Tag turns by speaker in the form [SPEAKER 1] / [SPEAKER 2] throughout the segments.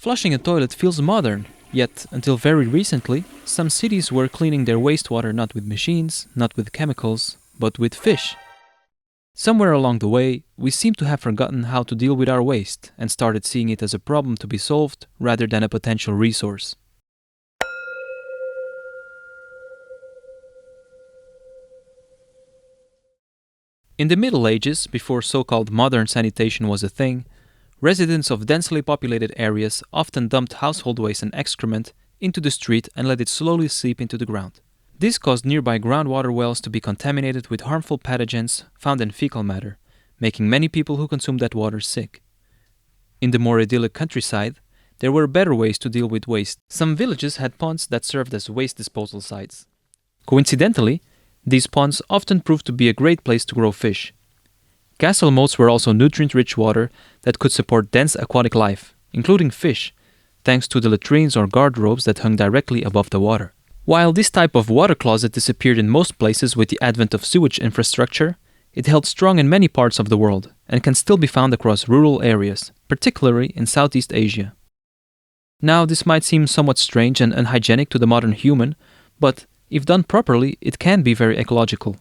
[SPEAKER 1] Flushing a toilet feels modern, yet until very recently, some cities were cleaning their wastewater not with machines, not with chemicals, but with fish. Somewhere along the way, we seem to have forgotten how to deal with our waste and started seeing it as a problem to be solved rather than a potential resource. In the Middle Ages, before so-called modern sanitation was a thing, residents of densely populated areas often dumped household waste and excrement into the street and let it slowly seep into the ground. This caused nearby groundwater wells to be contaminated with harmful pathogens found in fecal matter, making many people who consumed that water sick. In the more idyllic countryside, there were better ways to deal with waste. Some villages had ponds that served as waste disposal sites. Coincidentally, these ponds often proved to be a great place to grow fish. Castle moats were also nutrient-rich water that could support dense aquatic life, including fish, thanks to the latrines or guard-ropes that hung directly above the water. While this type of water closet disappeared in most places with the advent of sewage infrastructure, it held strong in many parts of the world and can still be found across rural areas, particularly in Southeast Asia. Now, this might seem somewhat strange and unhygienic to the modern human, but if done properly, it can be very ecological.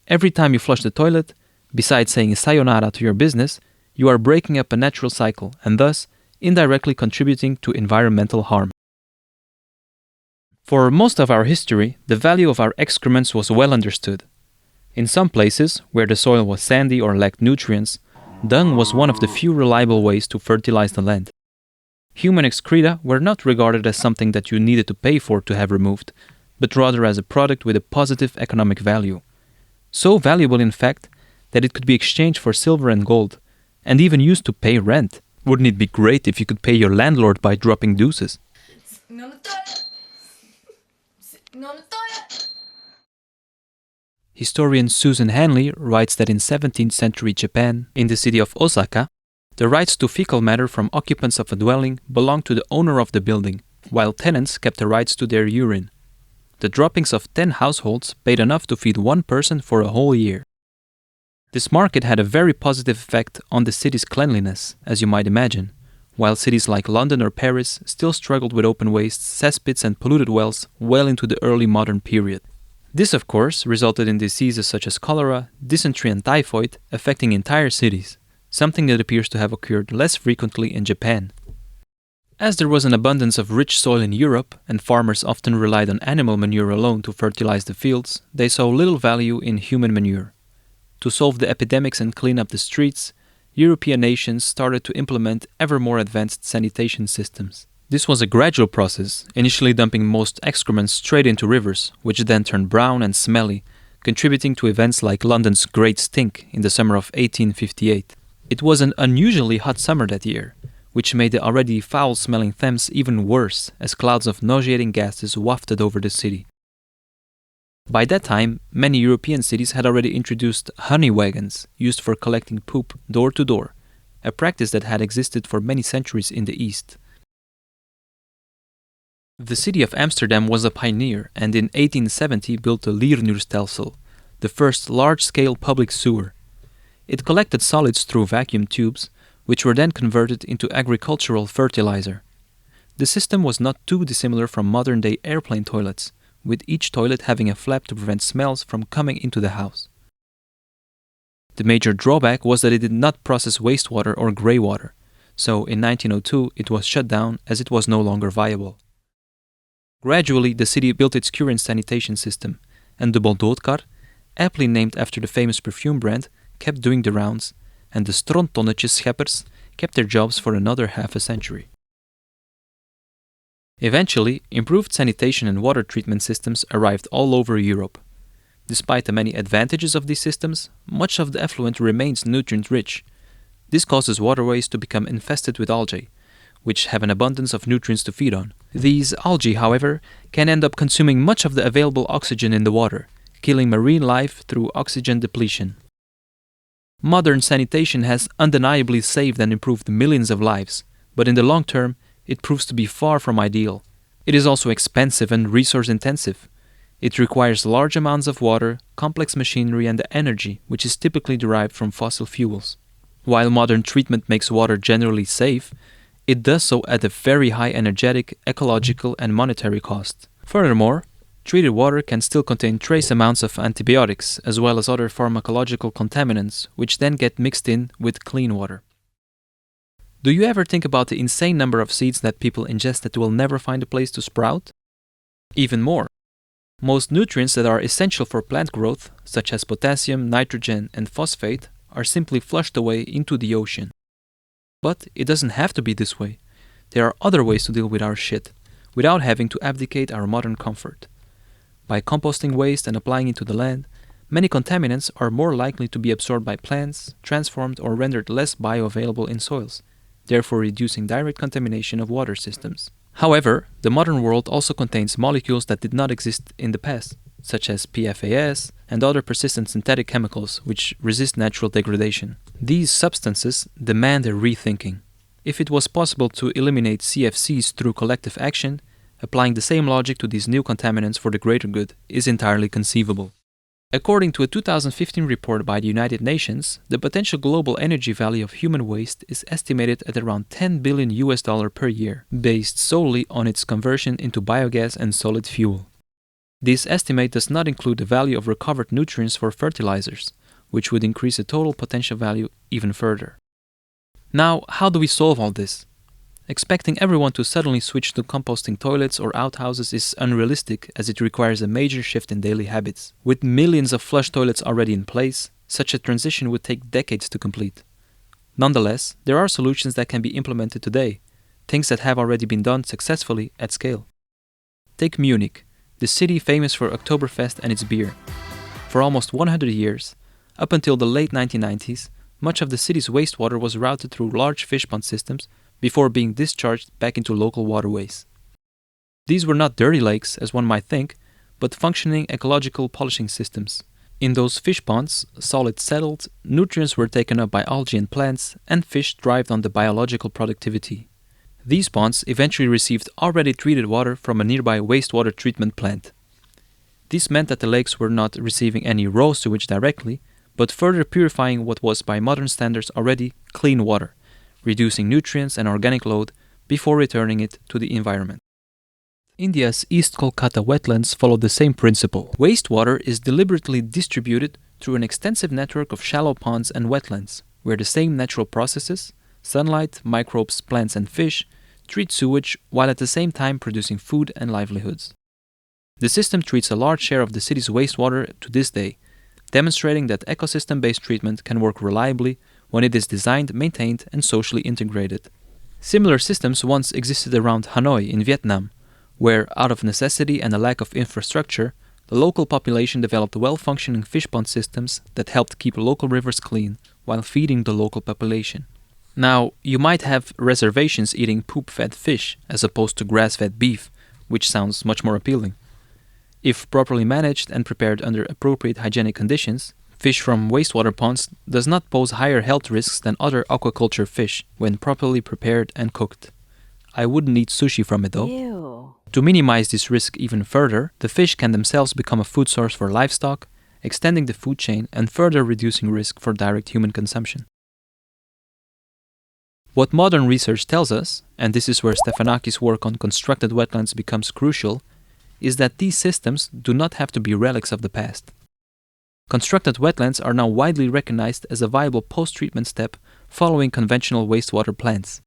[SPEAKER 1] Every time you flush the toilet, besides saying sayonara to your business, you are breaking up a natural cycle and thus indirectly contributing to environmental harm. For most of our history, the value of our excrements was well understood. In some places, where the soil was sandy or lacked nutrients, dung was one of the few reliable ways to fertilize the land. Human excreta were not regarded as something that you needed to pay for to have removed, but rather as a product with a positive economic value. So valuable, in fact, that it could be exchanged for silver and gold, and even used to pay rent. Wouldn't it be great if you could pay your landlord by dropping deuces? Historian Susan Hanley writes that in 17th century Japan, in the city of Osaka, the rights to fecal matter from occupants of a dwelling belonged to the owner of the building, while tenants kept the rights to their urine. The droppings of 10 households paid enough to feed one person for a whole year. This market had a very positive effect on the city's cleanliness, as you might imagine, while cities like London or Paris still struggled with open waste, cesspits and polluted wells well into the early modern period. This, of course, resulted in diseases such as cholera, dysentery and typhoid affecting entire cities, something that appears to have occurred less frequently in Japan. As there was an abundance of rich soil in Europe, and farmers often relied on animal manure alone to fertilize the fields, they saw little value in human manure. To solve the epidemics and clean up the streets, European nations started to implement ever more advanced sanitation systems. This was a gradual process, initially dumping most excrements straight into rivers, which then turned brown and smelly, contributing to events like London's Great Stink in the summer of 1858. It was an unusually hot summer that year, which made the already foul-smelling Thames even worse as clouds of nauseating gases wafted over the city. By that time, many European cities had already introduced honey wagons used for collecting poop door to door, a practice that had existed for many centuries in the East. The city of Amsterdam was a pioneer and in 1870 built the Liernuurstelsel, the first large-scale public sewer. It collected solids through vacuum tubes, which were then converted into agricultural fertilizer. The system was not too dissimilar from modern-day airplane toilets, with each toilet having a flap to prevent smells from coming into the house. The major drawback was that it did not process wastewater or grey water, so in 1902 it was shut down as it was no longer viable. Gradually, the city built its current sanitation system, and de Boldoodkar, aptly named after the famous perfume brand, kept doing the rounds, and the Strontonnetjes-scheppers kept their jobs for another half a century. Eventually, improved sanitation and water treatment systems arrived all over Europe. Despite the many advantages of these systems, much of the effluent remains nutrient-rich. This causes waterways to become infested with algae, which have an abundance of nutrients to feed on. These algae, however, can end up consuming much of the available oxygen in the water, killing marine life through oxygen depletion. Modern sanitation has undeniably saved and improved millions of lives, but in the long term, it proves to be far from ideal. It is also expensive and resource-intensive. It requires large amounts of water, complex machinery, and energy, which is typically derived from fossil fuels. While modern treatment makes water generally safe, It does so at a very high energetic, ecological, and monetary cost. Furthermore, treated water can still contain trace amounts of antibiotics as well as other pharmacological contaminants, which then get mixed in with clean water. Do you ever think about the insane number of seeds that people ingest that will never find a place to sprout? Even more, most nutrients that are essential for plant growth, such as potassium, nitrogen, and phosphate, are simply flushed away into the ocean. But it doesn't have to be this way. There are other ways to deal with our shit, without having to abdicate our modern comfort. By composting waste and applying it to the land, many contaminants are more likely to be absorbed by plants, transformed or rendered less bioavailable in soils, therefore reducing direct contamination of water systems. However, the modern world also contains molecules that did not exist in the past, such as PFAS and other persistent synthetic chemicals which resist natural degradation. These substances demand a rethinking. If it was possible to eliminate CFCs through collective action, applying the same logic to these new contaminants for the greater good is entirely conceivable. According to a 2015 report by the United Nations, the potential global energy value of human waste is estimated at around $10 billion per year, based solely on its conversion into biogas and solid fuel. This estimate does not include the value of recovered nutrients for fertilizers, which would increase the total potential value even further. Now, how do we solve all this? Expecting everyone to suddenly switch to composting toilets or outhouses is unrealistic, as it requires a major shift in daily habits. With millions of flush toilets already in place, such a transition would take decades to complete. Nonetheless, there are solutions that can be implemented today, things that have already been done successfully at scale. Take Munich, the city famous for Oktoberfest and its beer. For almost 100 years, up until the late 1990s, much of the city's wastewater was routed through large fish pond systems before being discharged back into local waterways. These were not dirty lakes, as one might think, but functioning ecological polishing systems. In those fish ponds, solids settled, nutrients were taken up by algae and plants, and fish thrived on the biological productivity. These ponds eventually received already treated water from a nearby wastewater treatment plant. This meant that the lakes were not receiving any raw sewage directly, but further purifying what was by modern standards already clean water, reducing nutrients and organic load before returning it to the environment. India's East Kolkata wetlands follow the same principle. Wastewater is deliberately distributed through an extensive network of shallow ponds and wetlands, where the same natural processes, sunlight, microbes, plants and fish, treat sewage while at the same time producing food and livelihoods. The system treats a large share of the city's wastewater to this day, demonstrating that ecosystem-based treatment can work reliably when it is designed, maintained, and socially integrated. Similar systems once existed around Hanoi in Vietnam, where, out of necessity and a lack of infrastructure, the local population developed well-functioning fish pond systems that helped keep local rivers clean while feeding the local population. Now, you might have reservations eating poop-fed fish as opposed to grass-fed beef, which sounds much more appealing. If properly managed and prepared under appropriate hygienic conditions, fish from wastewater ponds does not pose higher health risks than other aquaculture fish when properly prepared and cooked. I wouldn't eat sushi from it though.
[SPEAKER 2] Ew.
[SPEAKER 1] To minimize this risk even further, the fish can themselves become a food source for livestock, extending the food chain and further reducing risk for direct human consumption. What modern research tells us, and this is where Stefanakis' work on constructed wetlands becomes crucial, is that these systems do not have to be relics of the past. Constructed wetlands are now widely recognized as a viable post-treatment step following conventional wastewater plants.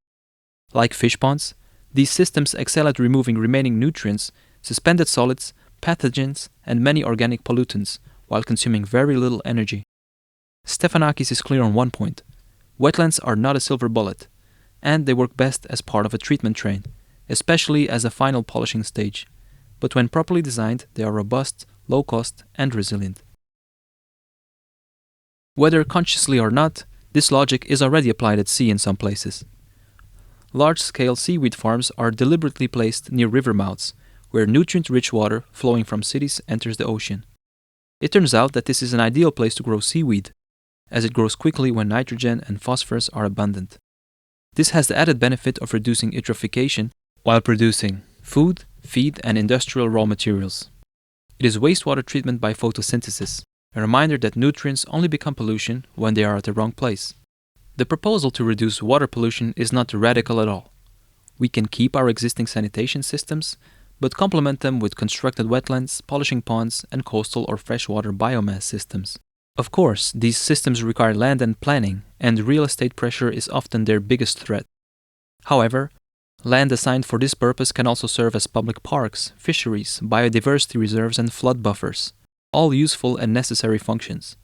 [SPEAKER 1] Like fish ponds, these systems excel at removing remaining nutrients, suspended solids, pathogens, and many organic pollutants, while consuming very little energy. Stefanakis is clear on one point. Wetlands are not a silver bullet, and they work best as part of a treatment train, especially as a final polishing stage. But when properly designed, they are robust, low-cost, and resilient. Whether consciously or not, this logic is already applied at sea in some places. Large-scale seaweed farms are deliberately placed near river mouths, where nutrient-rich water flowing from cities enters the ocean. It turns out that this is an ideal place to grow seaweed, as it grows quickly when nitrogen and phosphorus are abundant. This has the added benefit of reducing eutrophication while producing food, feed, and industrial raw materials. It is wastewater treatment by photosynthesis, a reminder that nutrients only become pollution when they are at the wrong place. The proposal to reduce water pollution is not radical at all. We can keep our existing sanitation systems, but complement them with constructed wetlands, polishing ponds, and coastal or freshwater biomass systems. Of course, these systems require land and planning, and real estate pressure is often their biggest threat. However, land assigned for this purpose can also serve as public parks, fisheries, biodiversity reserves, and flood buffers, all useful and necessary functions.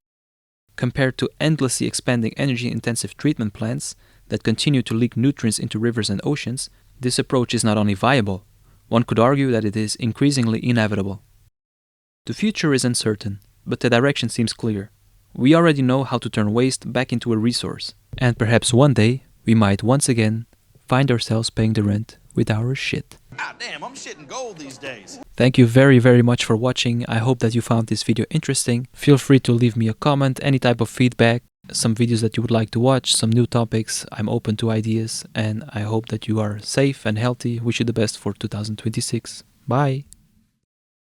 [SPEAKER 1] Compared to endlessly expanding energy-intensive treatment plants that continue to leak nutrients into rivers and oceans, this approach is not only viable, one could argue that it is increasingly inevitable. The future is uncertain, but the direction seems clear. We already know how to turn waste back into a resource, and perhaps one day we might once again find ourselves paying the rent with our shit.
[SPEAKER 2] Ah, damn, I'm shitting gold these days.
[SPEAKER 1] Thank you very much for watching. I hope that you found this video interesting. Feel free to leave me a comment, any type of feedback, some videos that you would like to watch, some new topics. I'm open to ideas, and I hope that you are safe and healthy. Wish you the best for 2026. Bye!